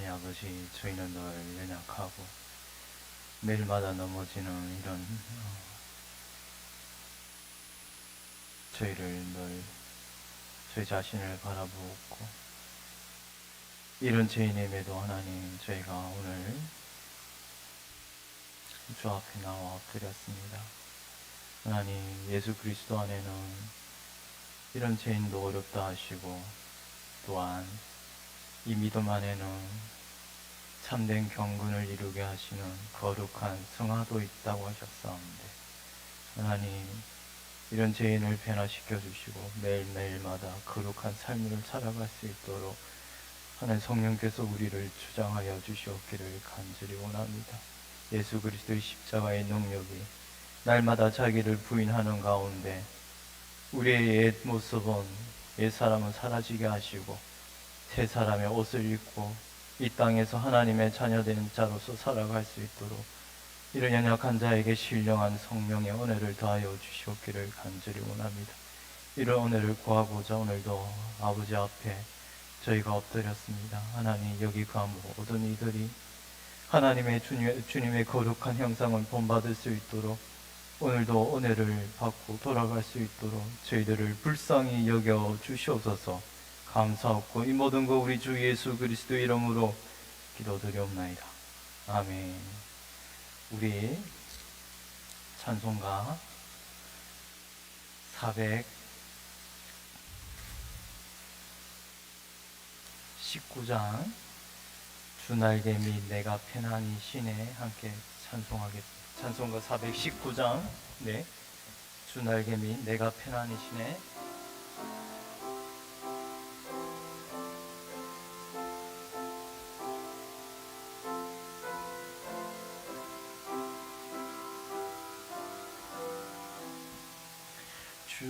하나님 아버지, 저희는 늘 연약하고 매일마다 넘어지는 이런 저희를 늘 저희 자신을 바라보고 이런 죄인임에도 하나님, 저희가 오늘 주 앞에 나와 엎드렸습니다. 하나님, 예수 그리스도 안에는 이런 죄인도 어렵다 하시고, 또한 이 믿음 안에는 참된 경건을 이루게 하시는 거룩한 성화도 있다고 하셨사온데, 하나님, 이런 죄인을 변화시켜 주시고 매일매일마다 거룩한 삶을 살아갈 수 있도록 하나님 성령께서 우리를 주장하여 주시옵기를 간절히 원합니다. 예수 그리스도의 십자가의 능력이 날마다 자기를 부인하는 가운데 우리의 옛 모습은, 옛 사람은 사라지게 하시고 새 사람의 옷을 입고 이 땅에서 하나님의 자녀된 자로서 살아갈 수 있도록 이런 연약한 자에게 신령한 성령의 은혜를 더하여 주시옵기를 간절히 원합니다. 이런 은혜를 구하고자 오늘도 아버지 앞에 저희가 엎드렸습니다. 하나님, 여기 간 모든 이들이 하나님의 주님의 거룩한 형상을 본받을 수 있도록 오늘도 은혜를 받고 돌아갈 수 있도록 저희들을 불쌍히 여겨 주시옵소서. 감사하고 이 모든 거 우리 주 예수 그리스도 이름으로 기도드리옵나이다. 아멘. 우리 찬송가 419장 주 날개 및 내가 편안히 쉬네 함께 찬송하겠습니다. 찬송가 419장 네, 주 날개 및 내가 편안히 쉬네. 주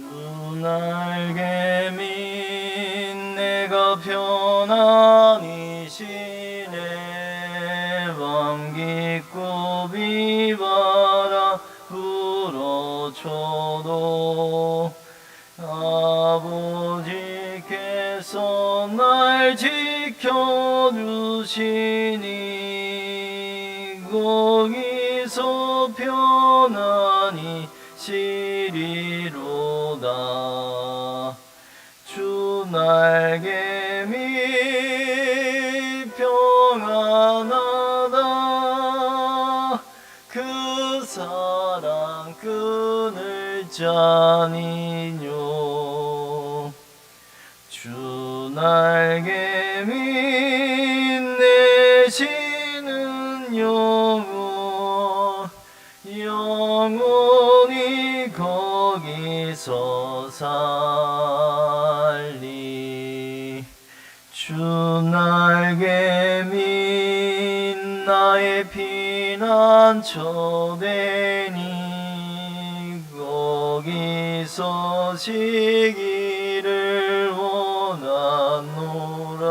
날개 및 내가 편안히 쉬네. 밤 깊고 비바람 불어쳐도 아버지께서 날 지켜주시니 거기서 편안히 쉬리로다. 주 날개 밑 평안하다. 그 사랑 끊을 자니뇨. 주 날개 밑 내쉬는 영원히 거기서 살리. 주 날개 밑 나의 피난처 되니 거기서 쉬기를 원하노라.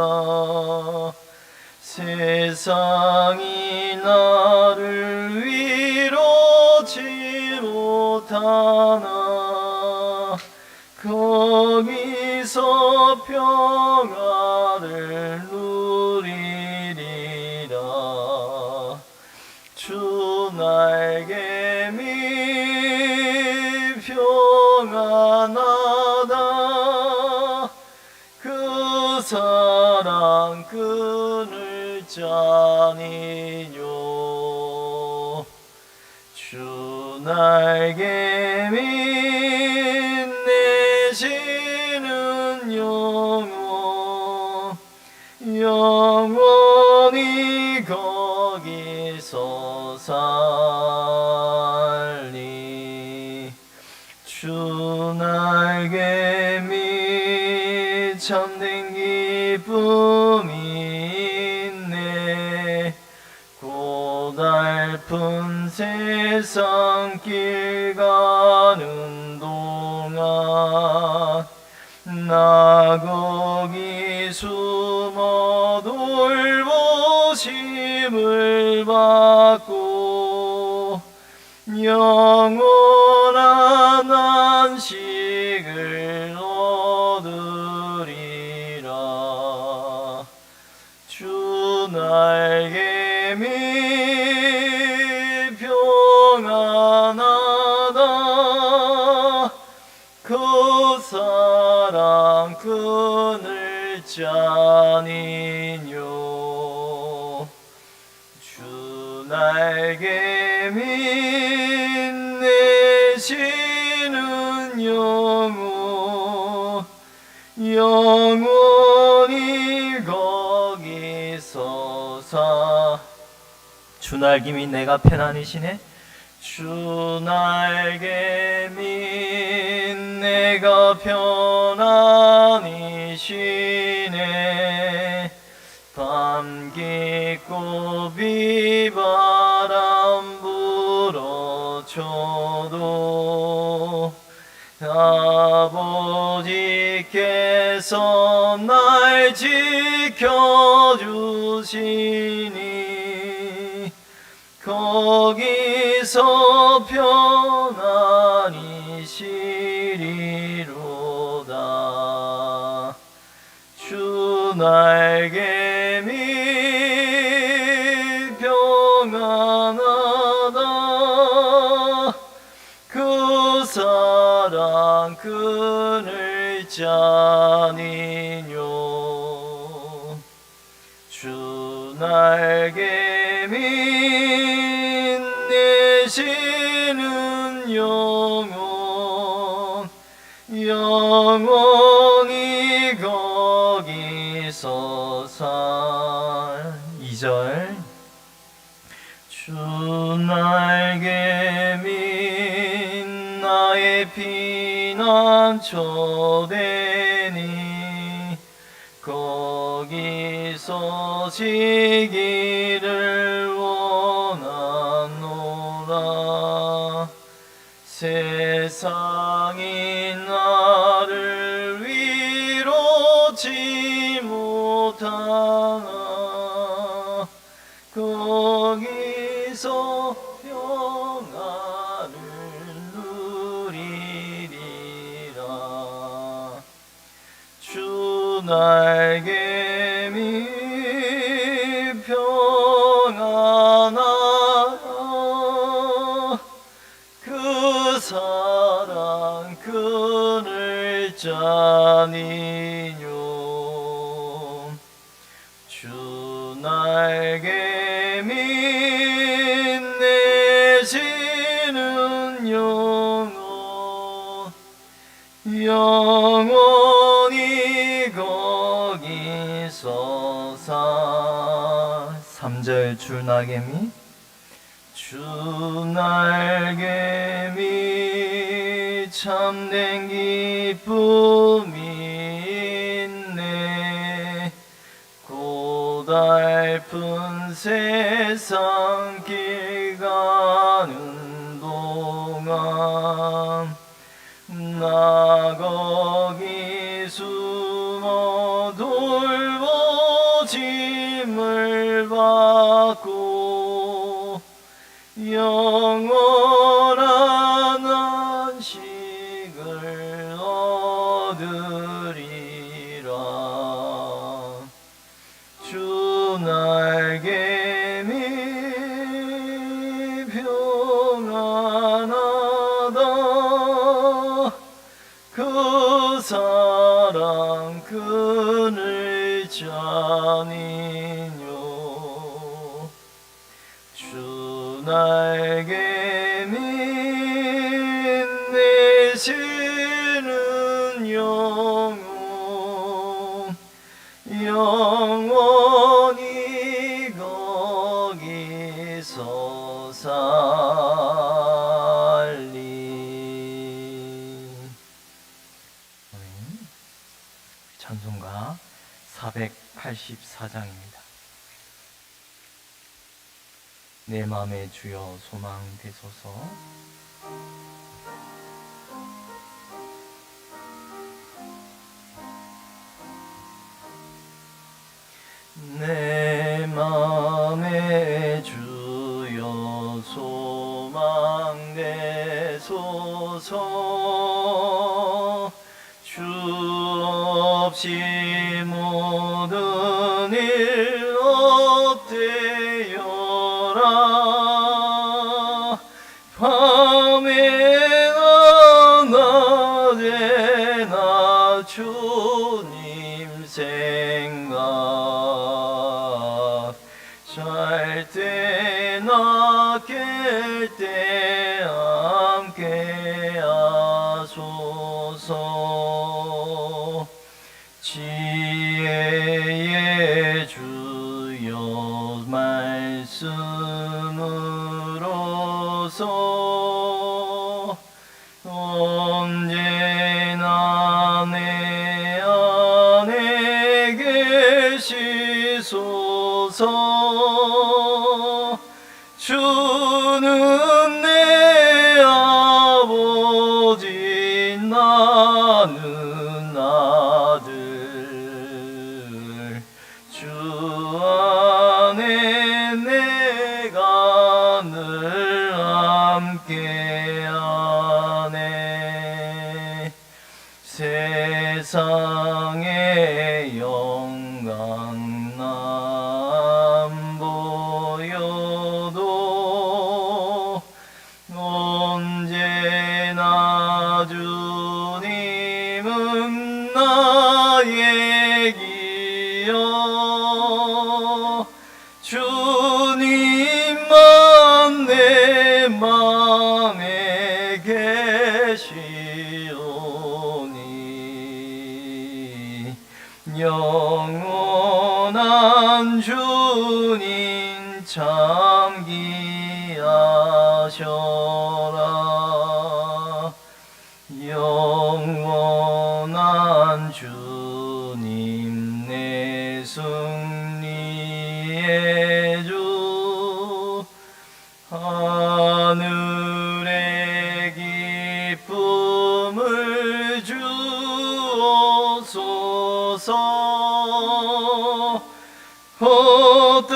세상이 나를 위로치 못하나 거기서 평화를 누리리라. 주 날개 밑 평안하다. 그 사랑 끊을 자니뇨. 주 날개 밑 내쉬는 영원히 거기서 살리. 주 날개 밑 참된 기쁨이 있네. 고달픈 세상 길 가는 동안 나 거기 숨어 돌보심을 받고 영원한 안식을 얻으리라. 주 나 날개미 평안하다. 그 사랑 그늘 자니뇨. 주 날개미 내시는 영원히 거기서 주 날개미 내가 편안히시네. 주 날개미 내가 편안히시네. 밤 깊고 비바람 불어쳐도 아버지께서 날 지켜주시니 거기서 편안히 쉬리로다. 주 날개미 평안하다. 그 사랑 그늘 자니뇨. 주 날개미 내시는 영원히 거기서 2절. 주 날개미 나의 피난처 되니 거기서 지기를 원하노라. 세상이 나를 위로치 못하나 거기서 평안을 누리리라. 주 날개미 평안하다. 그 사랑 그늘 자니뇨. 주 날개미 내시는 영원히 거기서 3절. 주 날개미 참된 기쁨이 있네. 고달픈 세상 길 가는 동안 나 거기 숨어 돌보짐을 받고 영원한 안식을 얻으리라. 주 날개미 평안하다. 그 사랑 그늘 자니뇨. 주 날개미 내시는 영원히 거기서 살리. 찬송가 484장입니다. 내 맘에 주여 소망 되소서. 내 맘에 주여 소망 되소서. 주 없이 모든 일 얻되 되어라. 밤에나 낮에나 주님 생각, 잘 때나 깰 때 함께 하소서. 지혜의 주여 말씀으로서 언제나 내 안에 계시소서. 주는 내 아버지, 나는 아들. 주 안에 내가 늘 함께하네. 세상의 영광 난 보여도 언제나 주님은 나의 기여. 주님만 내 맘에 계시오니 영원한 주님 참 귀하셔라. 영원한 주님 내 승리의 주, 하늘의 기쁨을 주옵소서. 어떠한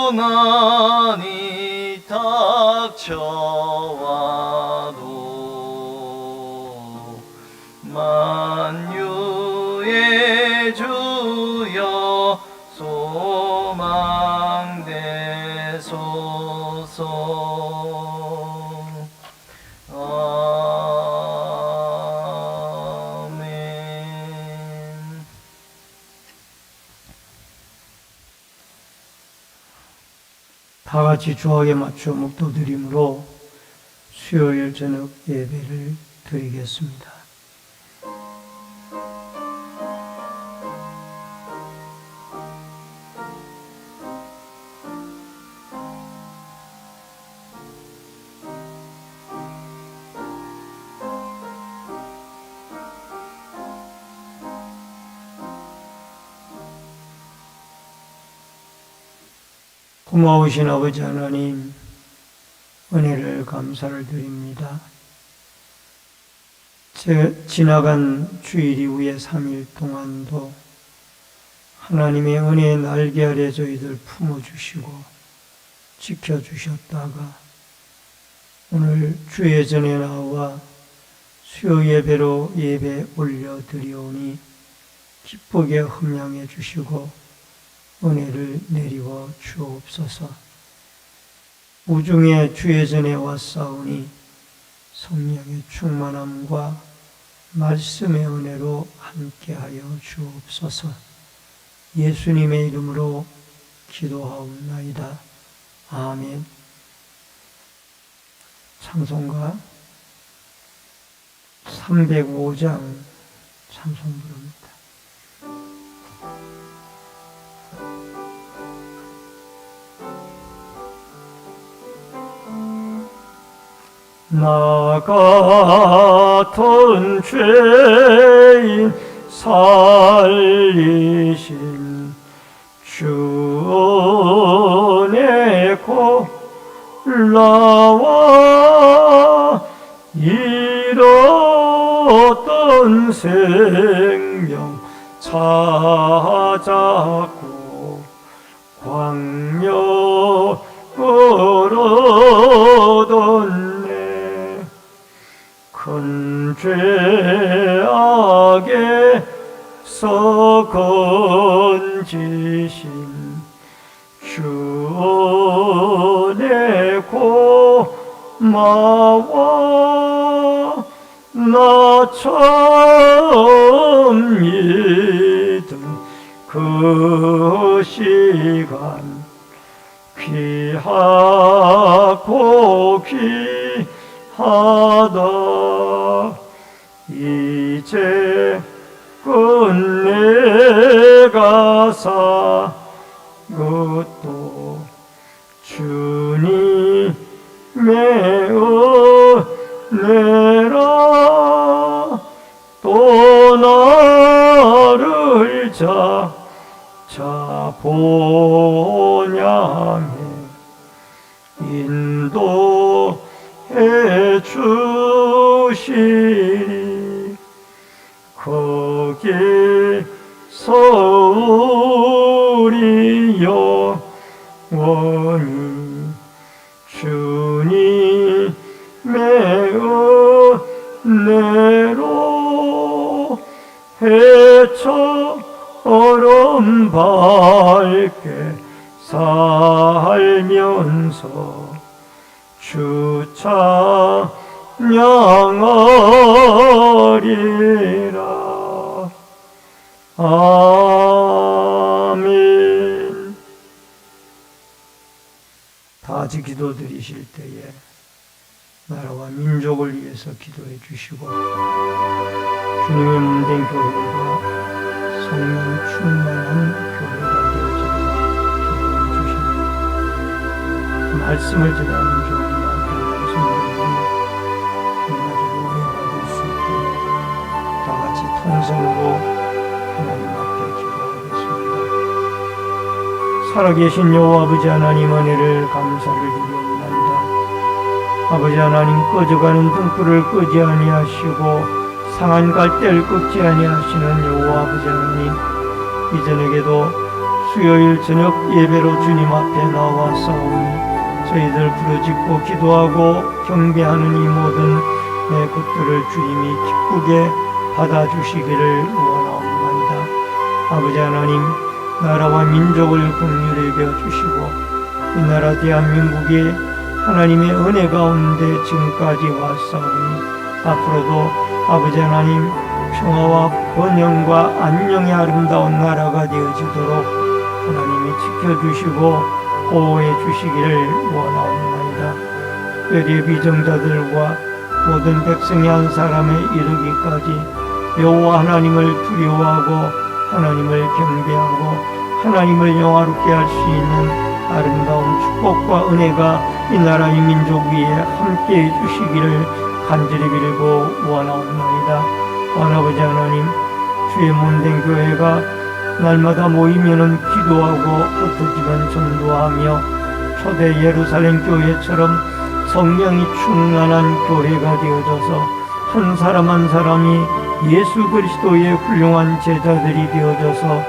고난이 닥쳐와도 만유의 주여 소망되소서. 아멘. 다 같이 주악에 맞춰 묵도드림으로 수요일 저녁 예배를 드리겠습니다. 고마우신 아버지 하나님, 은혜를 감사를 드립니다. 지나간 주일 이후에 3일 동안도 하나님의 은혜의 날개 아래 저희들 품어주시고 지켜주셨다가 오늘 주예전에 나와 수요 예배로 예배 올려드리오니 기쁘게 흠양해 주시고 은혜를 내리워 주옵소서. 우중에 주예전에 왔사오니 성령의 충만함과 말씀의 은혜로 함께하여 주옵소서. 예수님의 이름으로 기도하옵나이다. 아멘. 찬송가 305장 찬송 부릅니다. 나 같은 죄인 살리신 주 은혜 골라와 잃었던 생명 찾았고 광야를 얻었네. 큰 죄악에서 지신 주 은혜 고마워 나 처음 믿은 그 시간 귀하고 귀하다 이제 끝내가 사것도 주님의 은혜라 또 나를 찾아보냐며 인도해 주시니 거기서 우리 영원히 주님의 은혜로 해처럼 밝게 살면서 주 찬양하리라. 아멘. 다 같이 기도 드리실 때에 나라와 민족을 위해서 기도해 주시고 주님의 몸된 교회가 성령 충만한 교회가 되어지도록 기도해 주십니다. 말씀을 전하는 종이나 무슨 말이든 한마디로 오해받을 수 있도록 다 같이 통성으로 하나님 앞에 기도하겠습니다. 살아계신 여호와 아버지 하나님 은혜를 감사를 드리옵나이다. 아버지 하나님 꺼져가는 등불을 끄지 아니하시고 상한 갈대를 꺾지 아니하시는 여호와 아버지 하나님 이전에게도 수요일 저녁 예배로 주님 앞에 나와싸우니 저희들 부르짖고 기도하고 경배하는 이 모든 내 것들을 주님이 기쁘게 받아주시기를 원하옵나이다. 아버지 하나님 나라와 민족을 긍휼히 여겨주시고 이 나라 대한민국이 하나님의 은혜 가운데 지금까지 왔사오니 앞으로도 아버지 하나님 평화와 번영과 안녕의 아름다운 나라가 되어지도록 하나님이 지켜주시고 보호해 주시기를 원하옵나이다. 뼈의 비정자들과 모든 백성의 한 사람에 이르기까지 여호와 하나님을 두려워하고 하나님을 경배하고 하나님을 영화롭게 할 수 있는 아름다운 축복과 은혜가 이 나라 이 민족 위에 함께해 주시기를 간절히 빌고 원하옵나이다. 아버지 하나님 주의 몸된 교회가 날마다 모이면은 기도하고 흩어지면 전도하며 초대 예루살렘 교회처럼 성령이 충만한 교회가 되어져서 한 사람 한 사람이 예수 그리스도의 훌륭한 제자들이 되어져서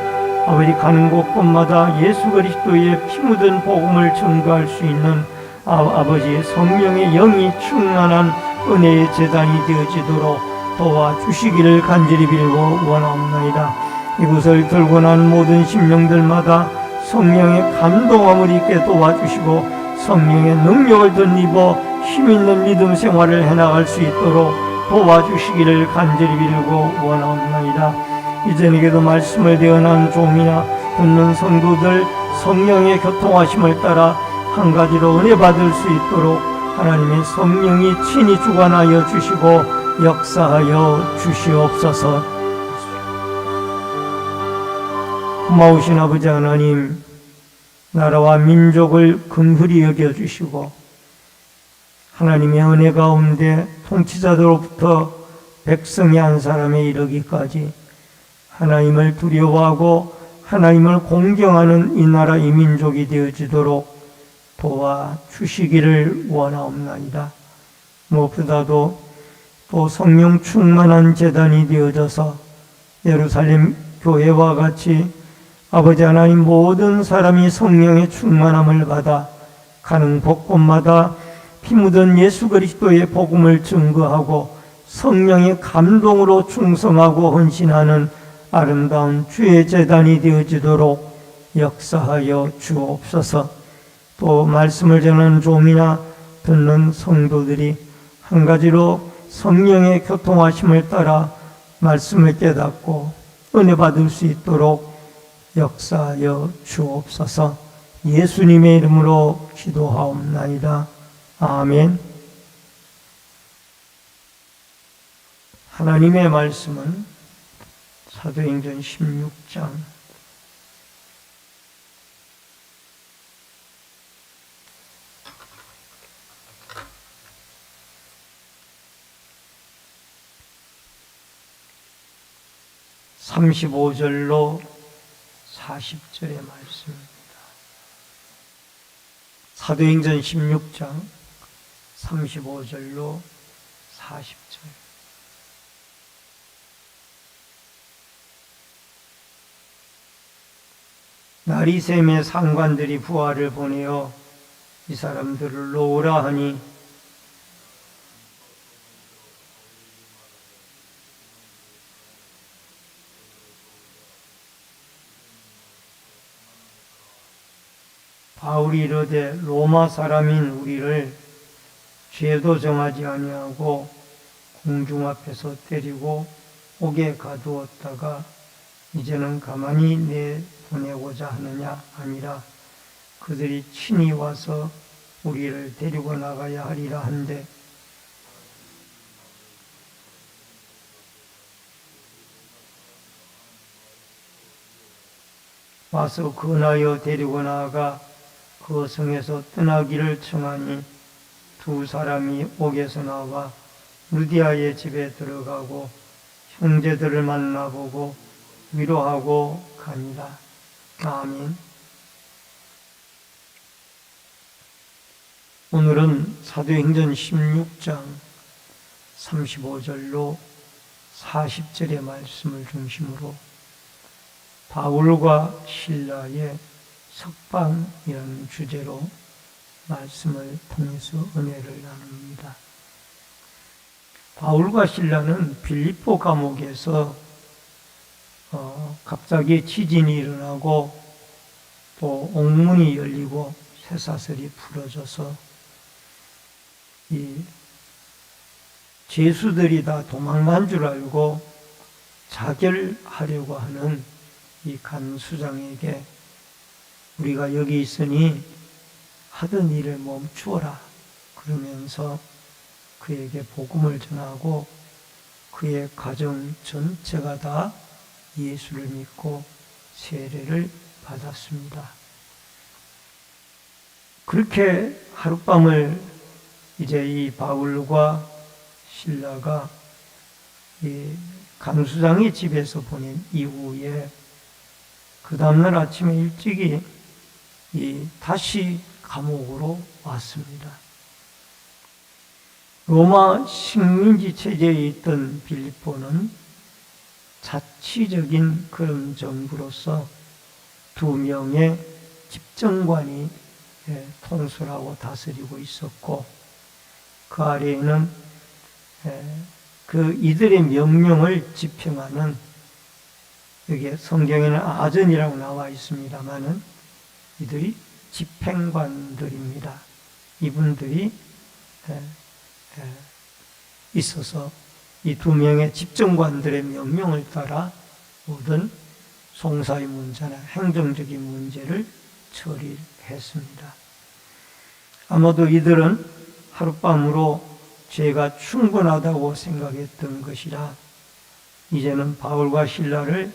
아버지 가는 곳곳마다 예수 그리스도의 피 묻은 복음을 전가할 수 있는 아버지 성령의 영이 충만한 은혜의 재단이 되어지도록 도와주시기를 간절히 빌고 원하옵나이다. 이곳을 들고 난 모든 심령들마다 성령의 감동함을 있게 도와주시고 성령의 능력을 덧입어 힘있는 믿음 생활을 해나갈 수 있도록 도와주시기를 간절히 빌고 원하옵나이다. 이전에게도 말씀을 대언한 종이나 듣는 성도들 성령의 교통하심을 따라 한 가지로 은혜 받을 수 있도록 하나님의 성령이 친히 주관하여 주시고 역사하여 주시옵소서. 고마우신 아버지 하나님, 나라와 민족을 긍휼히 여겨주시고 하나님의 은혜 가운데 통치자들로부터 백성이 한 사람에 이르기까지 하나님을 두려워하고 하나님을 공경하는 이 나라 이 민족이 되어지도록 도와주시기를 원하옵나이다. 무엇보다도 또 성령 충만한 제단이 되어져서 예루살렘 교회와 같이 아버지 하나님 모든 사람이 성령의 충만함을 받아 가는 곳곳마다 피 묻은 예수 그리스도의 복음을 증거하고 성령의 감동으로 충성하고 헌신하는 아름다운 주의 제단이 되어지도록 역사하여 주옵소서. 또 말씀을 전하는 종이나 듣는 성도들이 한 가지로 성령의 교통하심을 따라 말씀을 깨닫고 은혜 받을 수 있도록 역사하여 주옵소서. 예수님의 이름으로 기도하옵나이다. 아멘. 하나님의 말씀은 사도행전 16장 35절로 40절의 말씀입니다. 사도행전 16장 35절로 40절. 나리샘의 상관들이 부하를 보내어 이 사람들을 놓으라 하니 바울이 이르되 로마 사람인 우리를 죄도 정하지 아니하고 공중 앞에서 때리고 옥에 가두었다가 이제는 가만히 내보내고자 하느냐 아니라 그들이 친히 와서 우리를 데리고 나가야 하리라 한데 와서 근하여 데리고 나아가 그 성에서 떠나기를 청하니 두 사람이 옥에서 나와 루디아의 집에 들어가고 형제들을 만나보고 위로하고 가니라. 아멘. 오늘은 사도행전 16장 35절로 40절의 말씀을 중심으로 바울과 실라의 석방이라는 주제로 말씀을 통해서 은혜를 나눕니다. 바울과 실라는 빌립보 감옥에서 갑자기 지진이 일어나고 또 옥문이 열리고 쇠사슬이 풀어져서 이 죄수들이 다 도망간 줄 알고 자결하려고 하는 이 간수장에게 우리가 여기 있으니 하던 일을 멈추어라 그러면서 그에게 복음을 전하고 그의 가정 전체가 다 예수를 믿고 세례를 받았습니다. 그렇게 하룻밤을 이제 이 바울과 실라가 이 간수장의 집에서 보낸 이후에 그 다음날 아침에 일찍이 다시 감옥으로 왔습니다. 로마 식민지 체제에 있던 빌립보는 자치적인 그런 정부로서 두 명의 집정관이 통솔하고 다스리고 있었고 그 아래에는 그 이들의 명령을 집행하는 여기 성경에는 아전이라고 나와 있습니다만은 이들이 집행관들입니다. 이분들이 있어서 이 두 명의 집정관들의 명령을 따라 모든 송사의 문제나 행정적인 문제를 처리했습니다. 아마도 이들은 하룻밤으로 죄가 충분하다고 생각했던 것이라 이제는 바울과 실라를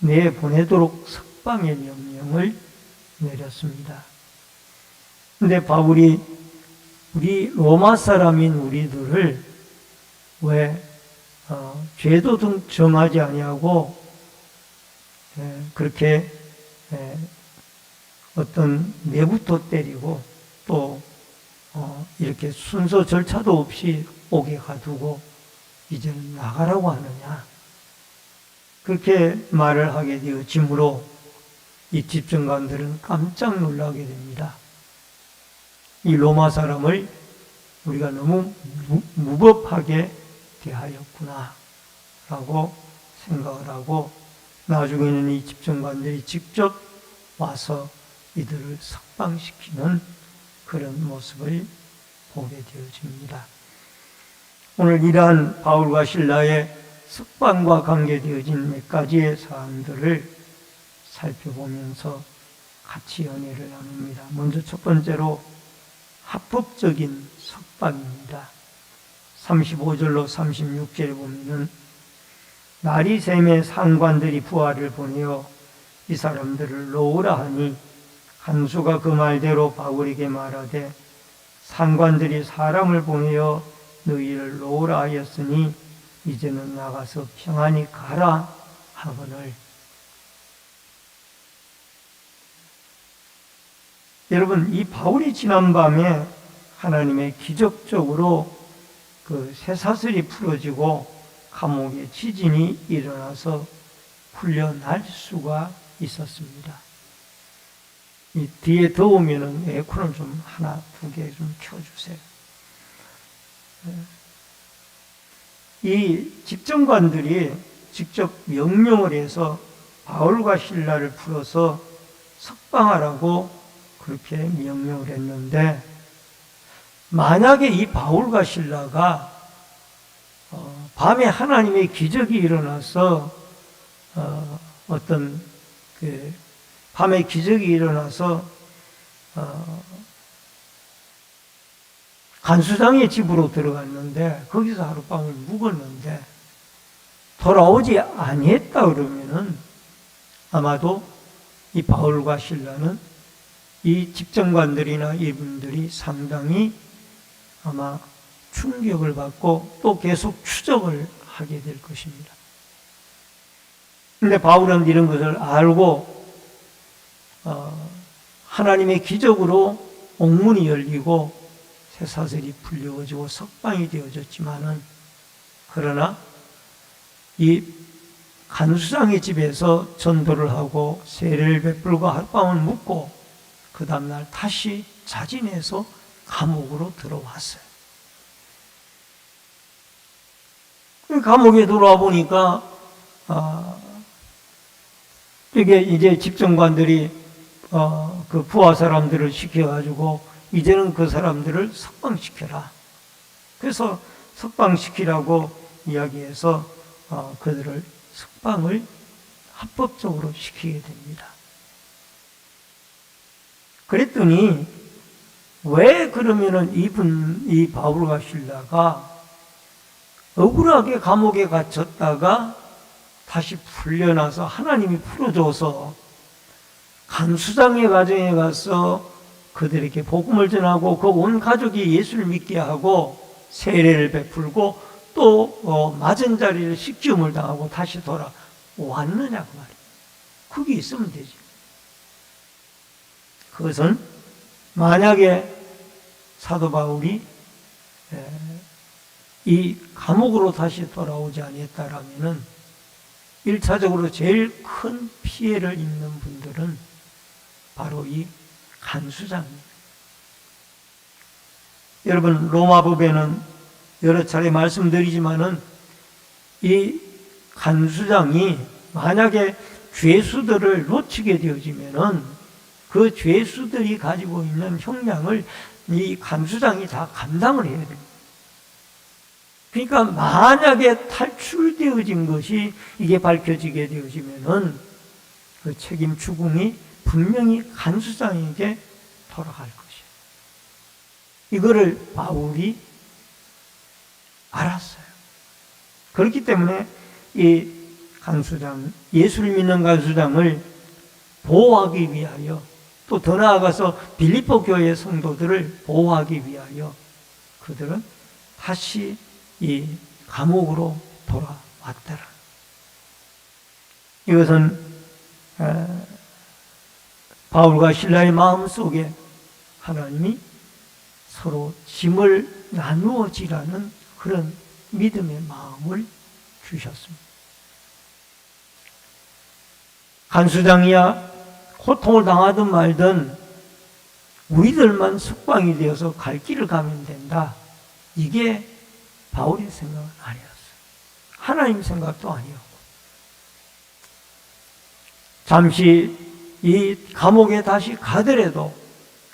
내보내도록 석방의 명령을 내렸습니다. 근데 바울이 우리 로마 사람인 우리들을 왜 죄도 정하지 아니하고 그렇게 어떤 내부터 때리고 또 이렇게 순서 절차도 없이 옥에 가두고 이제는 나가라고 하느냐 그렇게 말을 하게 되어지므로 이 집정관들은 깜짝 놀라게 됩니다. 이 로마 사람을 우리가 너무 무법하게 대하였구나 라고 생각을 하고 나중에는 이 집정관들이 직접 와서 이들을 석방시키는 그런 모습을 보게 되어집니다. 오늘 이러한 바울과 실라의 석방과 관계되어진 몇 가지의 사항들을 살펴보면서 같이 연애를 나눕니다. 먼저 첫 번째로 합법적인 석방입니다. 35절로 36절에 보면은 날이 샘에 상관들이 부하를 보내어 이 사람들을 놓으라 하니 간수가 그 말대로 바울에게 말하되 상관들이 사람을 보내어 너희를 놓으라 하였으니 이제는 나가서 평안히 가라 하거늘. 여러분, 이 바울이 지난밤에 하나님의 기적적으로 그 쇠사슬이 풀어지고 감옥에 지진이 일어나서 풀려날 수가 있었습니다. 이 뒤에 더우면은 에어컨을 좀 하나, 두 개 좀 켜주세요. 이 집정관들이 직접 명령을 해서 바울과 실라를 풀어서 석방하라고 그렇게 명령을 했는데, 만약에 이 바울과 실라가 밤에 하나님의 기적이 일어나서 어떤 그 밤에 기적이 일어나서 간수장의 집으로 들어갔는데 거기서 하룻밤을 묵었는데 돌아오지 아니했다 그러면은 아마도 이 바울과 실라는 이 집정관들이나 이분들이 상당히 아마 충격을 받고 또 계속 추적을 하게 될 것입니다. 근데 바울은 이런 것을 알고 하나님의 기적으로 옥문이 열리고 쇠사슬이 풀려지고 석방이 되어졌지만은, 그러나 이 간수장의 집에서 전도를 하고 세례를 베풀고 하룻밤을 묵고 그 다음날 다시 자진해서 감옥으로 들어왔어요. 감옥에 들어와 보니까 이게 이제 집정관들이 그 부하 사람들을 시켜가지고 이제는 그 사람들을 석방시켜라. 그래서 석방시키라고 이야기해서 그들을 석방을 합법적으로 시키게 됩니다. 그랬더니 왜 그러면은 이 바울과 실라가 억울하게 감옥에 갇혔다가 다시 풀려나서 하나님이 풀어줘서 간수장의 가정에 가서 그들에게 복음을 전하고 그 온 가족이 예수를 믿게 하고 세례를 베풀고 또 맞은 자리를 식기움을 당하고 다시 돌아왔느냐 그 말이에요. 그게 있으면 되지. 그것은 만약에 사도 바울이 이 감옥으로 다시 돌아오지 아니했다라면은 1차적으로 제일 큰 피해를 입는 분들은 바로 이 간수장입니다. 여러분, 로마법에는 여러 차례 말씀드리지만은 이 간수장이 만약에 죄수들을 놓치게 되어지면은 그 죄수들이 가지고 있는 형량을 이 간수장이 다 감당을 해야 됩니다. 그러니까 만약에 탈출되어진 것이 이게 밝혀지게 되어지면은 그 책임 추궁이 분명히 간수장에게 돌아갈 것이에요. 이거를 바울이 알았어요. 그렇기 때문에 이 간수장, 예수를 믿는 간수장을 보호하기 위하여, 또 더 나아가서 빌립보 교회 성도들을 보호하기 위하여 그들은 다시 이 감옥으로 돌아왔더라. 이것은 바울과 실라의 마음속에 하나님이 서로 짐을 나누어지라는 그런 믿음의 마음을 주셨습니다. 간수장이야 고통을 당하든 말든 우리들만 석방이 되어서 갈 길을 가면 된다. 이게 바울의 생각은 아니었어요. 하나님 생각도 아니었고. 잠시 이 감옥에 다시 가더라도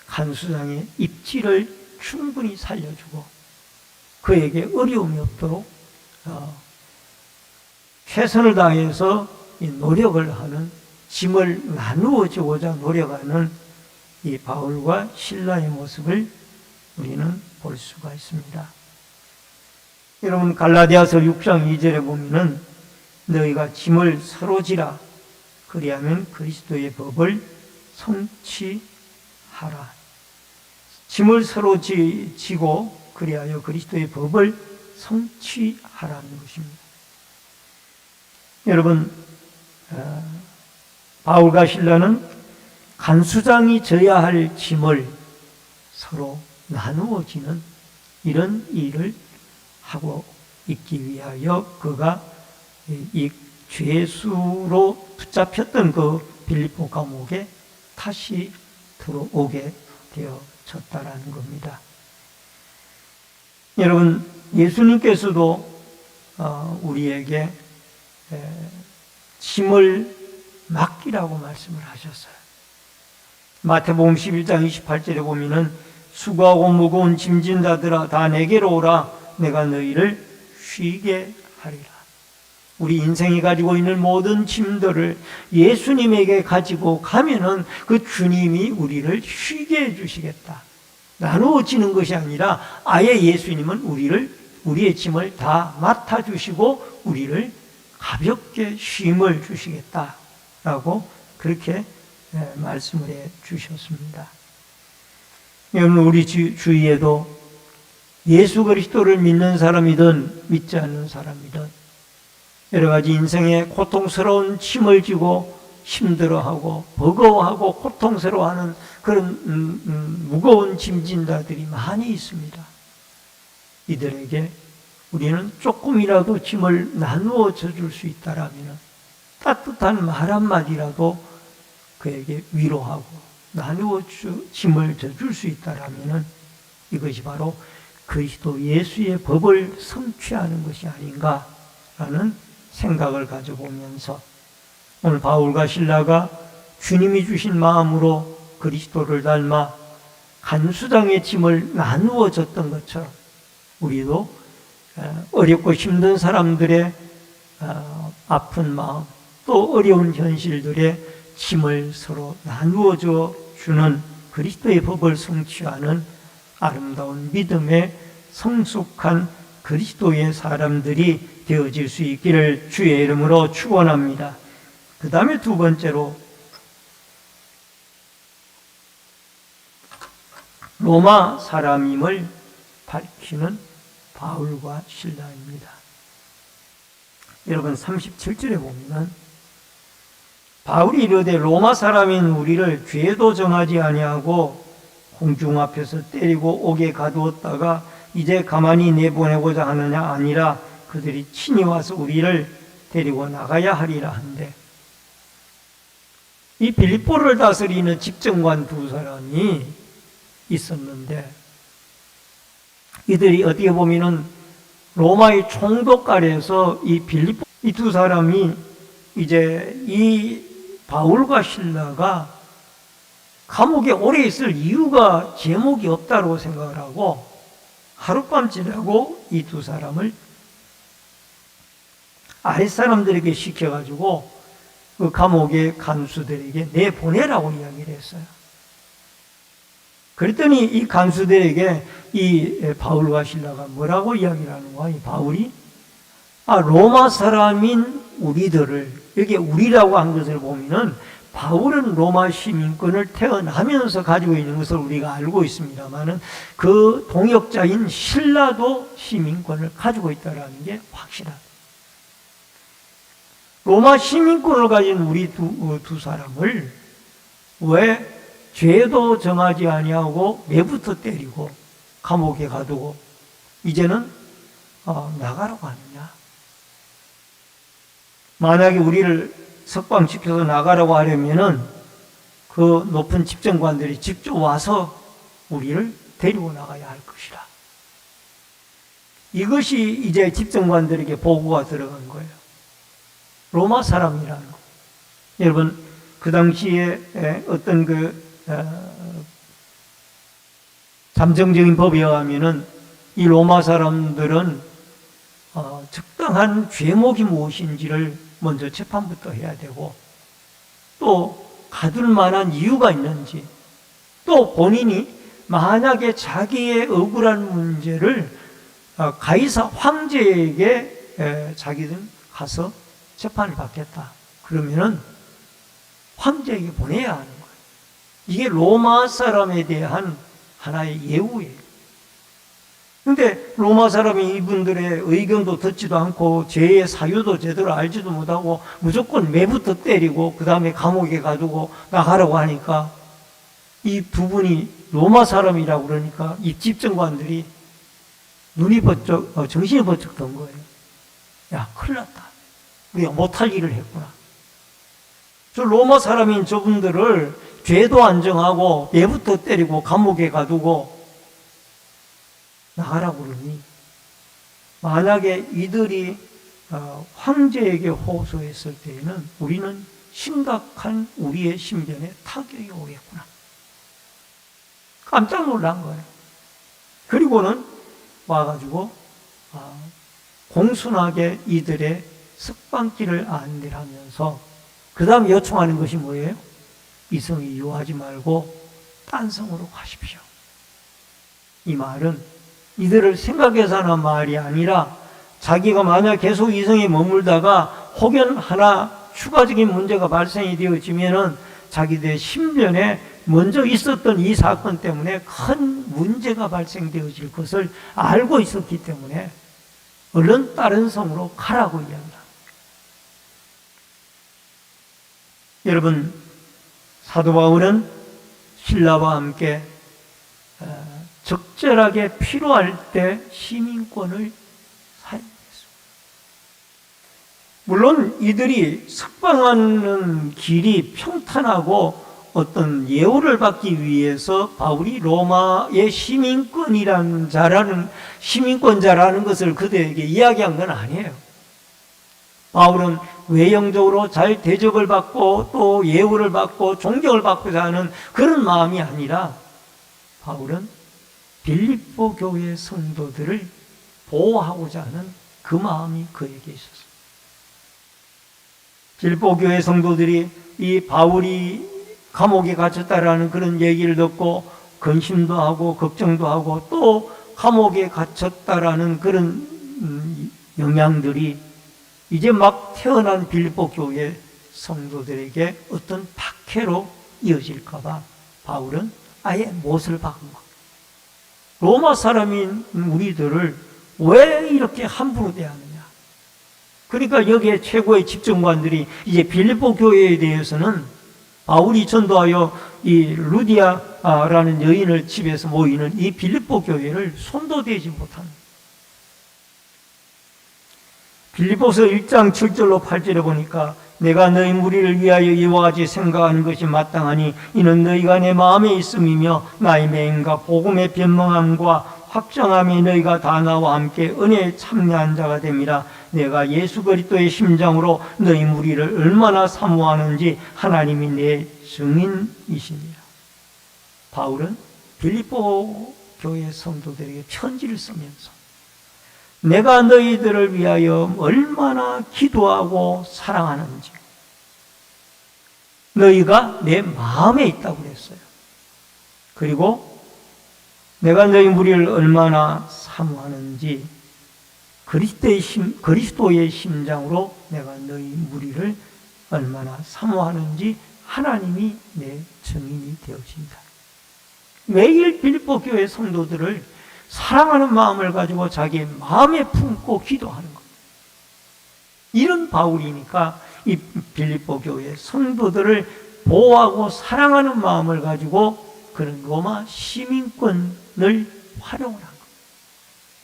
간수장의 입지를 충분히 살려주고 그에게 어려움이 없도록 최선을 다해서 이 노력을 하는, 짐을 나누어 주고자 노력하는 이 바울과 실라의 모습을 우리는 볼 수가 있습니다. 여러분, 갈라디아서 6장 2절에 보면은 너희가 짐을 서로 지라 그리하면 그리스도의 법을 성취하라. 짐을 서로 지고 그리하여 그리스도의 법을 성취하라는 것입니다. 여러분, 바울과 실라는 간수장이 져야 할 짐을 서로 나누어 지는 이런 일을 하고 있기 위하여 그가 이 죄수로 붙잡혔던 그 빌립보 감옥에 다시 들어오게 되어졌다라는 겁니다. 여러분, 예수님께서도 우리에게 짐을 맡기라고 말씀을 하셨어요. 마태복음 11장 28절에 보면은 수고하고 무거운 짐진 자들아 다 내게로 오라 내가 너희를 쉬게 하리라. 우리 인생이 가지고 있는 모든 짐들을 예수님에게 가지고 가면은 그 주님이 우리를 쉬게 해주시겠다. 나누어지는 것이 아니라 아예 예수님은 우리의 짐을 다 맡아주시고 우리를 가볍게 쉼을 주시겠다라고 그렇게 말씀을 해 주셨습니다. 여러분, 우리 주위에도 예수 그리스도를 믿는 사람이든 믿지 않는 사람이든 여러 가지 인생에 고통스러운 짐을 지고 힘들어하고 버거워하고 고통스러워하는 그런 무거운 짐진자들이 많이 있습니다. 이들에게 우리는 조금이라도 짐을 나누어 줄 수 있다라면 따뜻한 말 한마디라도 그에게 위로하고 나누어 짐을 져줄 수 있다라면 이것이 바로 그리스도 예수의 법을 성취하는 것이 아닌가라는 생각을 가져보면서 오늘 바울과 실라가 주님이 주신 마음으로 그리스도를 닮아 간수장의 짐을 나누어 줬던 것처럼 우리도 어렵고 힘든 사람들의 아픈 마음 또 어려운 현실들의 짐을 서로 나누어 주는 그리스도의 법을 성취하는 아름다운 믿음의 성숙한 그리스도의 사람들이 되어질 수 있기를 주의 이름으로 축원합니다. 그 다음에 두 번째로 로마 사람임을 밝히는 바울과 실라입니다. 여러분 37절에 보면 바울이 이르되 로마 사람인 우리를 죄도 정하지 아니하고 공중 앞에서 때리고 옥에 가두었다가 이제 가만히 내보내고자 하느냐 아니라 그들이 친히 와서 우리를 데리고 나가야 하리라 한데 이 빌립보를 다스리는 집정관 두 사람이 있었는데 이들이 어떻게 보면은 로마의 총독 아래에서 이 빌립보 이 두 사람이 이제 이 바울과 실라가 감옥에 오래 있을 이유가 제목이 없다고 생각을 하고 하룻밤 지나고 이 두 사람을 아랫사람들에게 시켜가지고 그 감옥의 간수들에게 내보내라고 이야기를 했어요. 그랬더니 이 간수들에게 이 바울과 실라가 뭐라고 이야기를 하는 거야? 이 바울이 로마 사람인 우리들을 여기 우리라고 한 것을 보면은 바울은 로마 시민권을 태어나면서 가지고 있는 것을 우리가 알고 있습니다만은 그 동역자인 실라도 시민권을 가지고 있다는 게 확실합니다. 로마 시민권을 가진 우리 두 사람을 왜 죄도 정하지 아니하고 매부터 때리고 감옥에 가두고 이제는 나가라고 하느냐? 만약에 우리를 석방시켜서 나가라고 하려면은 그 높은 집정관들이 직접 와서 우리를 데리고 나가야 할 것이라. 이것이 이제 집정관들에게 보고가 들어간 거예요. 로마 사람이라는 거. 여러분, 그 당시에 어떤 잠정적인 법에 의하면은 이 로마 사람들은 적당한 죄목이 무엇인지를 먼저 재판부터 해야 되고, 또 가둘 만한 이유가 있는지, 또 본인이 만약에 자기의 억울한 문제를 가이사 황제에게 자기는 가서 재판을 받겠다, 그러면은 황제에게 보내야 하는 거예요. 이게 로마 사람에 대한 하나의 예우예요. 근데 로마 사람이 이분들의 의견도 듣지도 않고 죄의 사유도 제대로 알지도 못하고 무조건 매부터 때리고 그 다음에 감옥에 가두고 나가라고 하니까, 이 두 분이 로마 사람이라고 그러니까 이 집정관들이 눈이 번쩍, 정신이 번쩍 든 거예요. 야, 큰일 났다. 우리가 못할 일을 했구나. 저 로마 사람인 저분들을 죄도 안 정하고 매부터 때리고 감옥에 가두고 나가라고 그러니, 만약에 이들이 황제에게 호소했을 때에는 우리는 심각한 우리의 신변에 타격이 오겠구나. 깜짝 놀란 거예요. 그리고는 와가지고 공순하게 이들의 석방길을 안내하면서 그 다음 요청하는 것이 뭐예요? 이 성에 유하지 말고 딴 성으로 가십시오. 이 말은 이들을 생각해서 하는 말이 아니라, 자기가 만약 계속 이 성에 머물다가 혹연 하나 추가적인 문제가 발생이 되어지면은 자기들의 신변에 먼저 있었던 이 사건 때문에 큰 문제가 발생되어질 것을 알고 있었기 때문에 얼른 다른 성으로 가라고 이야기합니다. 여러분, 사도 바울은 신라와 함께 적절하게 필요할 때 시민권을 사용했습니다. 물론 이들이 석방하는 길이 평탄하고 어떤 예우를 받기 위해서 바울이 로마의 시민권자라는 것을 그들에게 이야기한 건 아니에요. 바울은 외형적으로 잘 대접을 받고 또 예우를 받고 존경을 받고자 하는 그런 마음이 아니라, 바울은 빌립보 교회 성도들을 보호하고자 하는 그 마음이 그에게 있었습니다. 빌립보 교회 성도들이 이 바울이 감옥에 갇혔다라는 그런 얘기를 듣고 근심도 하고 걱정도 하고, 또 감옥에 갇혔다라는 그런 영향들이 이제 막 태어난 빌립보 교회 성도들에게 어떤 박해로 이어질까봐 바울은 아예 못을 박은 겁니다. 로마 사람인 우리들을 왜 이렇게 함부로 대하느냐. 그러니까 여기에 최고의 집정관들이 이제 빌립보 교회에 대해서는 바울이 전도하여 이 루디아라는 여인을 집에서 모이는 이 빌립보 교회를 손도 대지 못한, 빌립보서 1장 7절로 8절에 보니까, 내가 너희 무리를 위하여 이와 같이 생각하는 것이 마땅하니 이는 너희가 내 마음에 있음이며 나의 맹인과 복음의 변명함과 확정함이 너희가 다 나와 함께 은혜에 참여한 자가 됨이라. 내가 예수 그리스도의 심장으로 너희 무리를 얼마나 사모하는지 하나님이 내 증인이시니라. 바울은 빌립보 교회 성도들에게 편지를 쓰면서 내가 너희들을 위하여 얼마나 기도하고 사랑하는지 너희가 내 마음에 있다고 그랬어요. 그리고 내가 너희 무리를 얼마나 사모하는지 그리스도의 심장으로 내가 너희 무리를 얼마나 사모하는지 하나님이 내 증인이 되어진다. 매일 빌립보 교회 성도들을 사랑하는 마음을 가지고 자기의 마음에 품고 기도하는 것. 이런 바울이니까 이 빌립보 교회 성도들을 보호하고 사랑하는 마음을 가지고 그런 로마 시민권을 활용을 한 것.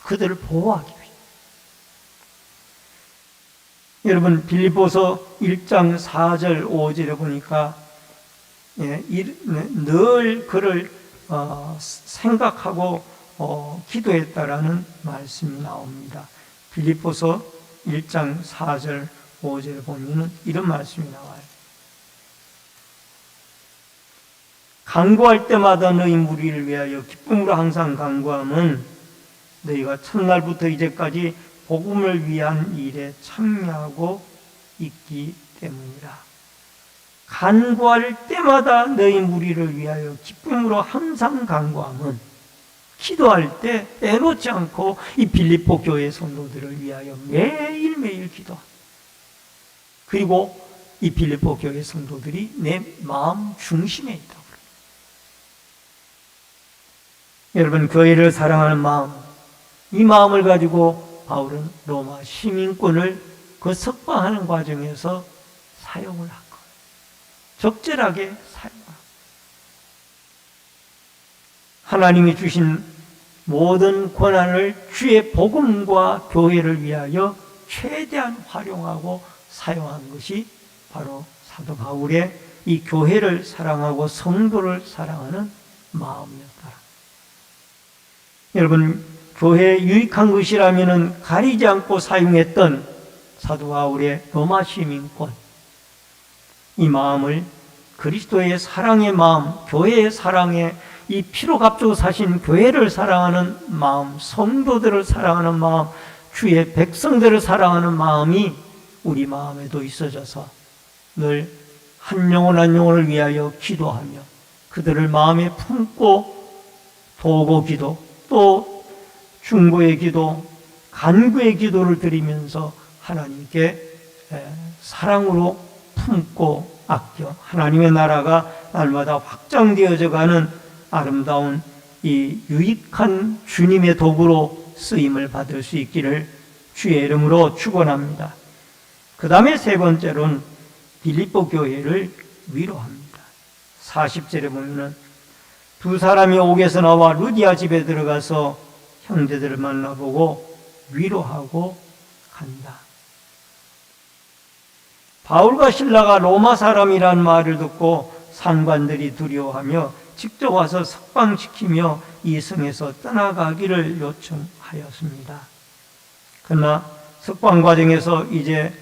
그들을 보호하기 위해. 여러분, 빌립보서 1장 4절 5절에 보니까 늘 그를 생각하고 기도했다라는 말씀이 나옵니다. 빌립보서 1장 4절 5절에 보면 이런 말씀이 나와요. 간구할 때마다 너희 무리를 위하여 기쁨으로 항상 간구함은 너희가 첫날부터 이제까지 복음을 위한 일에 참여하고 있기 때문이라. 간구할 때마다 너희 무리를 위하여 기쁨으로 항상 간구함은 기도할 때 빼놓지 않고 이 빌립보 교회 성도들을 위하여 매일매일 기도합니다. 그리고 이 빌립보 교회 성도들이 내 마음 중심에 있다고 그래요. 여러분, 교회를 사랑하는 마음, 이 마음을 가지고 바울은 로마 시민권을 그 석방하는 과정에서 사용을 한 거예요. 적절하게 사용을. 하나님이 주신 모든 권한을 주의 복음과 교회를 위하여 최대한 활용하고 사용한 것이 바로 사도 바울의 이 교회를 사랑하고 성도를 사랑하는 마음이었다. 여러분, 교회에 유익한 것이라면 가리지 않고 사용했던 사도 바울의 로마 시민권, 이 마음을 그리스도의 사랑의 마음, 교회의 사랑의 이 피로 값주고 사신 교회를 사랑하는 마음, 성도들을 사랑하는 마음, 주의 백성들을 사랑하는 마음이 우리 마음에도 있어져서 늘 한 영혼 한 영혼을 위하여 기도하며 그들을 마음에 품고 도고 기도, 또 중보의 기도, 간구의 기도를 드리면서 하나님께 사랑으로 품고 아껴 하나님의 나라가 날마다 확장되어져 가는 아름다운 이 유익한 주님의 도구로 쓰임을 받을 수 있기를 주의 이름으로 축원합니다. 그 다음에 세 번째로는 빌립보 교회를 위로합니다. 40절에 보면은 두 사람이 옥에서 나와 루디아 집에 들어가서 형제들을 만나보고 위로하고 간다. 바울과 실라가 로마 사람이라는 말을 듣고 상관들이 두려워하며 직접 와서 석방시키며 이 성에서 떠나가기를 요청하였습니다. 그러나 석방 과정에서 이제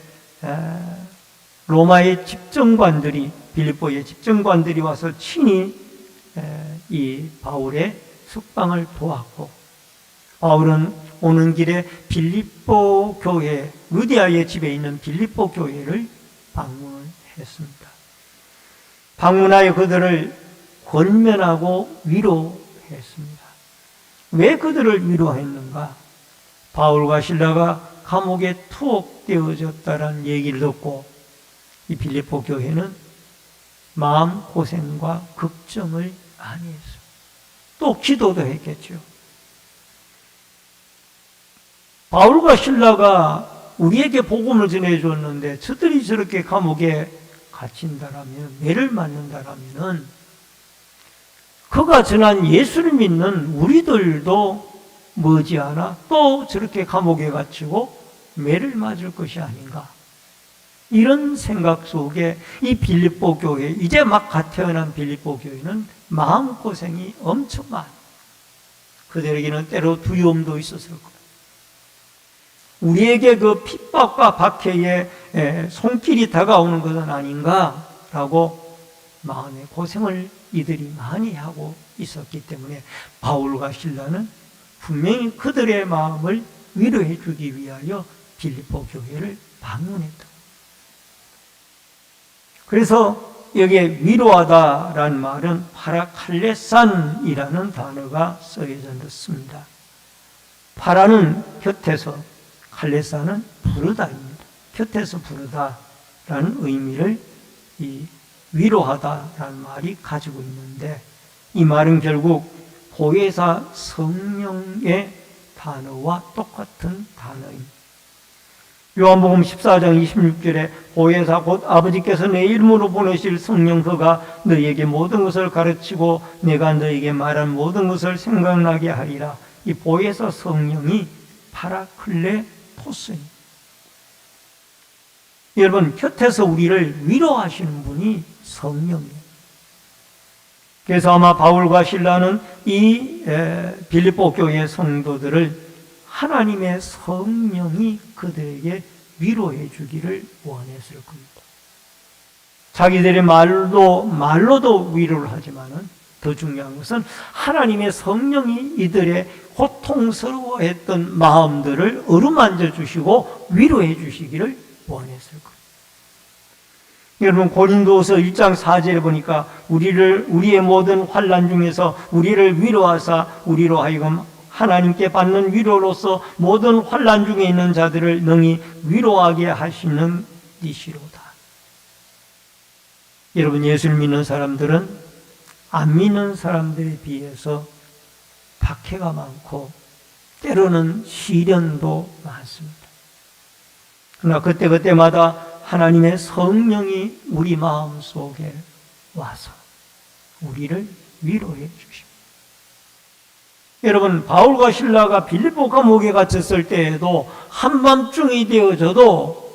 로마의 집정관들이, 빌립보의 집정관들이 와서 친히 이 바울의 석방을 도왔고, 바울은 오는 길에 빌립보 교회, 루디아의 집에 있는 빌립보 교회를 방문을 했습니다. 방문하여 그들을 권면하고 위로했습니다. 왜 그들을 위로했는가? 바울과 실라가 감옥에 투옥되어졌다는 얘기를 듣고 이 빌립보 교회는 마음고생과 걱정을 많이 했습니다. 또 기도도 했겠죠. 바울과 실라가 우리에게 복음을 전해줬는데 저들이 저렇게 감옥에 갇힌다라면, 매를 맞는다라면 그가 전한 예수를 믿는 우리들도 머지않아 또 저렇게 감옥에 갇히고 매를 맞을 것이 아닌가, 이런 생각 속에 이 빌립보 교회, 이제 막 갓 태어난 빌립보 교회는 마음고생이 엄청 많아요. 그들에게는 때로 두려움도 있었을 거예요. 우리에게 그 핍박과 박해의 손길이 다가오는 것은 아닌가라고 마음의 고생을 이들이 많이 하고 있었기 때문에 바울과 실라는 분명히 그들의 마음을 위로해 주기 위하여 빌립보 교회를 방문했다. 그래서 여기에 위로하다라는 말은 파라칼레산이라는 단어가 쓰여져 있습니다. 파라는 곁에서, 칼레산은 부르다입니다. 곁에서 부르다라는 의미를 이 위로하다라는 말이 가지고 있는데, 이 말은 결국 보혜사 성령의 단어와 똑같은 단어입니다. 요한복음 14장 26절에 보혜사 곧 아버지께서 내 이름으로 보내실 성령 그가 너희에게 모든 것을 가르치고 내가 너희에게 말한 모든 것을 생각나게 하리라. 이 보혜사 성령이 파라클레토스입니다. 여러분, 곁에서 우리를 위로하시는 분이 성령이에요. 그래서 아마 바울과 실라는 이 빌립보 교회 성도들을 하나님의 성령이 그들에게 위로해 주기를 원했을 겁니다. 자기들의 말로도 위로를 하지만은 더 중요한 것은 하나님의 성령이 이들의 고통스러워했던 마음들을 어루만져 주시고 위로해 주시기를 원했을 거예요. 여러분, 고린도서 1장 4절에 보니까 우리의 모든 환난 중에서 우리를 위로하사 우리로 하여금 하나님께 받는 위로로서 모든 환난 중에 있는 자들을 능히 위로하게 하시는 이시로다. 여러분, 예수를 믿는 사람들은 안 믿는 사람들에 비해서 박해가 많고 때로는 시련도 많습니다. 그러나 그때마다 하나님의 성령이 우리 마음속에 와서 우리를 위로해 주십니다. 여러분, 바울과 실라가 빌립보 감옥에 갇혔을 때에도 한밤중이 되어져도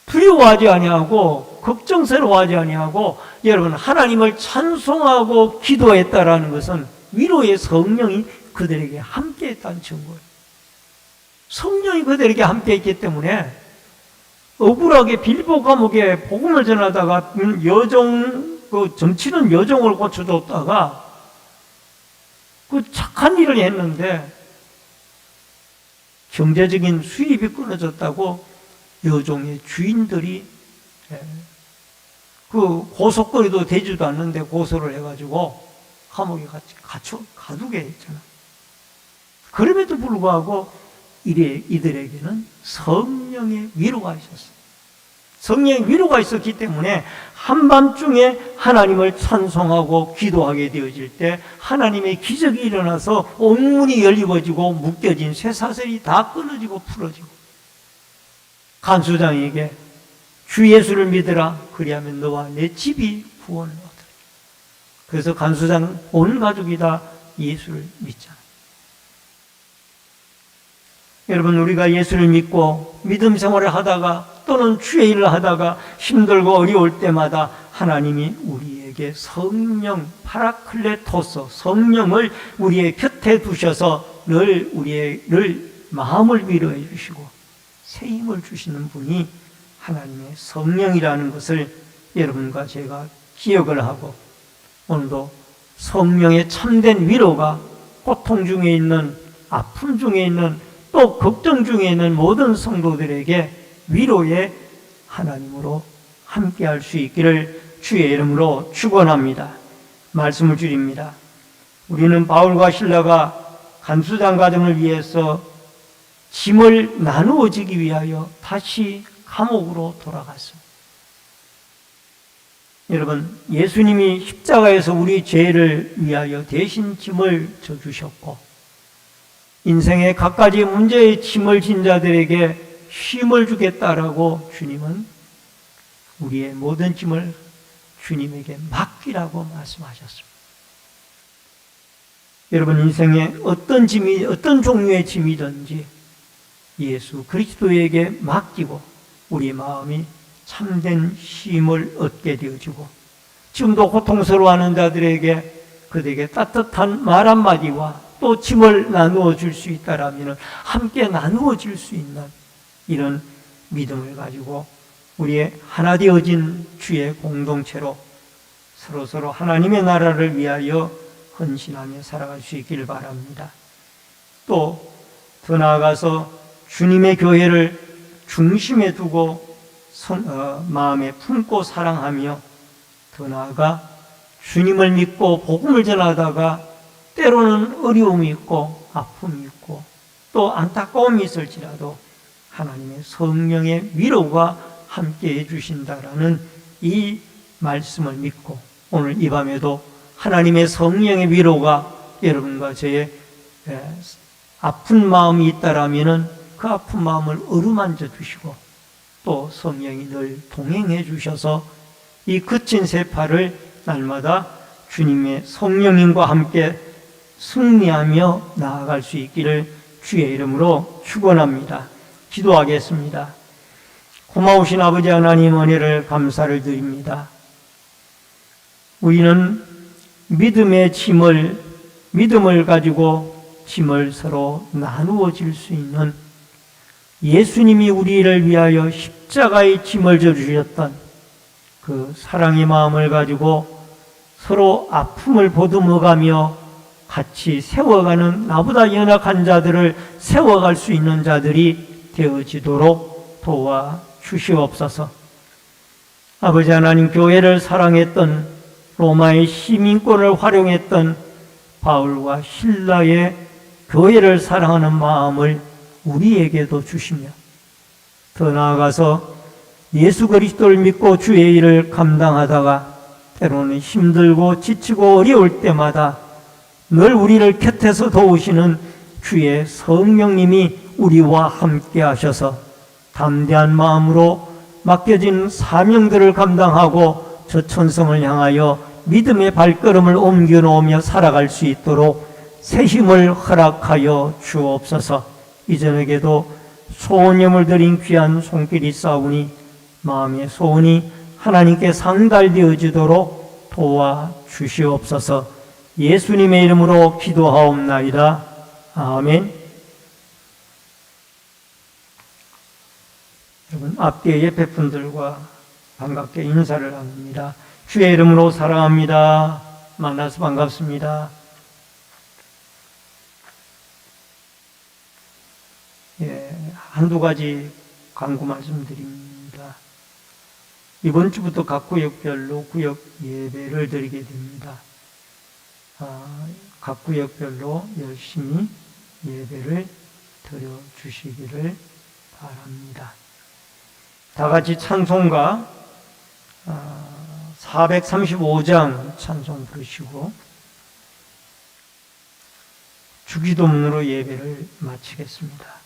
두려워하지 아니하고 걱정스러워하지 아니하고 여러분, 하나님을 찬송하고 기도했다라는 것은 위로의 성령이 그들에게 함께했다는 증거예요. 성령이 그들에게 함께했기 때문에 억울하게 빌립보 감옥에 복음을 전하다가 점치는 여종을 고쳐줬다가 그 착한 일을 했는데 경제적인 수입이 끊어졌다고 여종의 주인들이 그 고속거리도 되지도 않는데 고소를 해가지고 감옥에 가두게 했잖아. 그럼에도 불구하고 이들에게는 성령의 위로가 있었어요. 성령의 위로가 있었기 때문에 한밤중에 하나님을 찬송하고 기도하게 되어질 때 하나님의 기적이 일어나서 옥문이 열리워지고 묶여진 쇠사슬이 다 끊어지고 풀어지고 간수장에게 주 예수를 믿으라 그리하면 너와 내 집이 구원을 얻으리라. 그래서 간수장 온 가족이 다 예수를 믿잖아요. 여러분, 우리가 예수를 믿고 믿음 생활을 하다가 또는 주의 일을 하다가 힘들고 어려울 때마다 하나님이 우리에게 성령 파라클레토스 성령을 우리의 곁에 두셔서 늘 우리를 마음을 위로해 주시고 새 힘을 주시는 분이 하나님의 성령이라는 것을 여러분과 제가 기억을 하고 오늘도 성령의 참된 위로가 고통 중에 있는 아픔 중에 있는 또 걱정 중에 있는 모든 성도들에게 위로의 하나님으로 함께할 수 있기를 주의 이름으로 축원합니다. 말씀을 드립니다. 우리는 바울과 실라가 간수장 가정을 위해서 짐을 나누어지기 위하여 다시 감옥으로 돌아갔습니다. 여러분, 예수님이 십자가에서 우리 죄를 위하여 대신 짐을 져주셨고 인생의 갖가지 문제의 짐을 진 자들에게 쉼을 주겠다라고 주님은 우리의 모든 짐을 주님에게 맡기라고 말씀하셨습니다. 여러분, 인생에 어떤 종류의 짐이든지 예수 그리스도에게 맡기고 우리 마음이 참된 쉼을 얻게 되어지고 지금도 고통스러워하는 자들에게 그들에게 따뜻한 말 한마디와 또 짐을 나누어 줄 수 있다라면 함께 나누어 줄 수 있는 이런 믿음을 가지고 우리의 하나 되어진 주의 공동체로 서로서로 하나님의 나라를 위하여 헌신하며 살아갈 수 있기를 바랍니다. 또 더 나아가서 주님의 교회를 중심에 두고 마음에 품고 사랑하며 더 나아가 주님을 믿고 복음을 전하다가 때로는 어려움이 있고 아픔이 있고 또 안타까움이 있을지라도 하나님의 성령의 위로가 함께 해주신다라는 이 말씀을 믿고 오늘 이 밤에도 하나님의 성령의 위로가 여러분과 저의 아픈 마음이 있다라면 그 아픈 마음을 어루만져 주시고 또 성령이 늘 동행해 주셔서 이 거친 세파를 날마다 주님의 성령님과 함께 승리하며 나아갈 수 있기를 주의 이름으로 축원합니다. 기도하겠습니다. 고마우신 아버지 하나님 은혜를 감사를 드립니다. 우리는 믿음을 가지고 짐을 서로 나누어 질 수 있는 예수님이 우리를 위하여 십자가의 짐을 져주셨던 그 사랑의 마음을 가지고 서로 아픔을 보듬어가며 같이 세워가는 나보다 연약한 자들을 세워갈 수 있는 자들이 되어지도록 도와주시옵소서. 아버지 하나님, 교회를 사랑했던 로마의 시민권을 활용했던 바울과 실라의 교회를 사랑하는 마음을 우리에게도 주시며, 더 나아가서 예수 그리스도를 믿고 주의 일을 감당하다가 때로는 힘들고 지치고 어려울 때마다 늘 우리를 곁에서 도우시는 주의 성령님이 우리와 함께 하셔서 담대한 마음으로 맡겨진 사명들을 감당하고 저 천성을 향하여 믿음의 발걸음을 옮겨 놓으며 살아갈 수 있도록 새 힘을 허락하여 주옵소서. 이전에게도 소원염을 드린 귀한 손길이 싸우니 마음의 소원이 하나님께 상달되어지도록 도와주시옵소서. 예수님의 이름으로 기도하옵나이다. 아멘. 여러분, 앞뒤에 옆에 분들과 반갑게 인사를 합니다. 주의 이름으로 사랑합니다. 만나서 반갑습니다. 한두 가지 간구 말씀드립니다. 이번 주부터 각 구역별로 구역 예배를 드리게 됩니다. 각 구역별로 열심히 예배를 드려주시기를 바랍니다. 다 같이 찬송가 435장 찬송 부르시고 주기도문으로 예배를 마치겠습니다.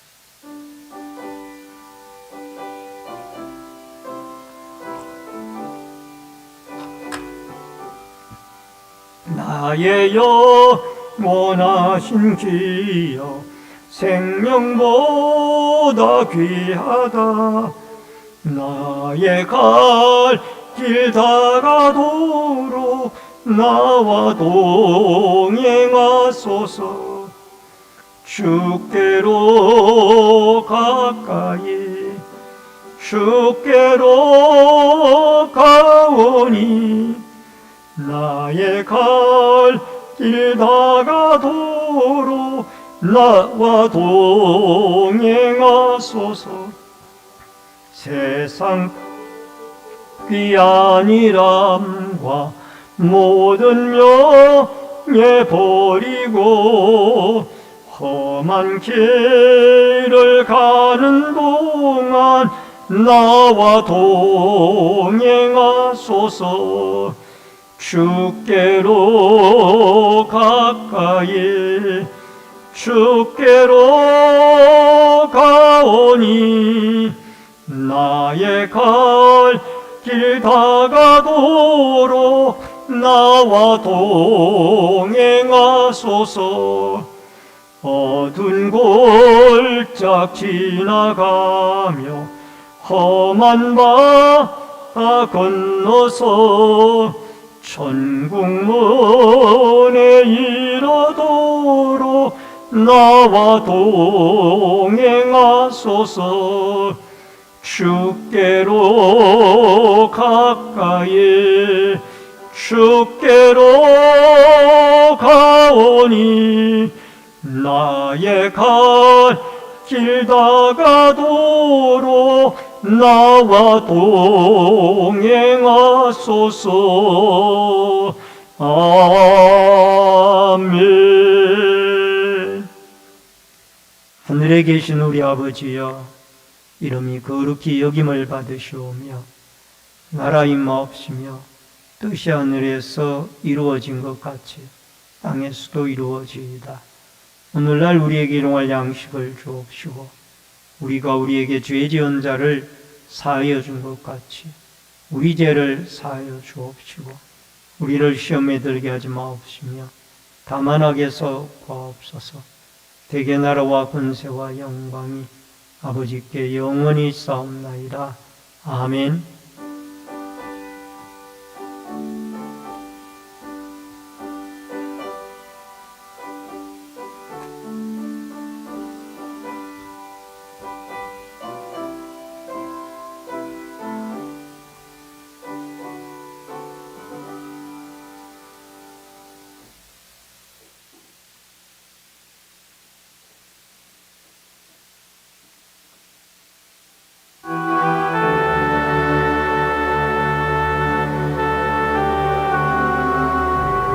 나의 영원하신 기여 생명보다 귀하다. 나의 갈 길 다가도록 나와 동행하소서. 주께로 가까이 주께로 가오니 나의 갈 길 다가도록 나와 동행하소서. 세상 귀한 일함과 모든 명예 버리고 험한 길을 가는 동안 나와 동행하소서. 주께로 가까이 주께로 가오니 나의 갈 길 다가도록 나와 동행하소서. 어두운 골짝 지나가며 험한 바다 건너서 천국 문에 이르도록 나와 동행하소서. 주께로 가까이 주께로 가오니 나의 갈 길 다가도록 나와 동행하소서. 아멘. 하늘에 계신 우리 아버지여, 이름이 거룩히 여김을 받으시오며 나라 임하옵시며 뜻이 하늘에서 이루어진 것 같이 땅에서도 이루어지이다. 오늘날 우리에게 일용할 양식을 주옵시고 우리가 우리에게 죄 지은 자를 사하여 준 것 같이 우리 죄를 사하여 주옵시고 우리를 시험에 들게 하지 마옵시며 다만 악에서 구하옵소서. 대개 나라와 권세와 영광이 아버지께 영원히 싸움나이다. 아멘.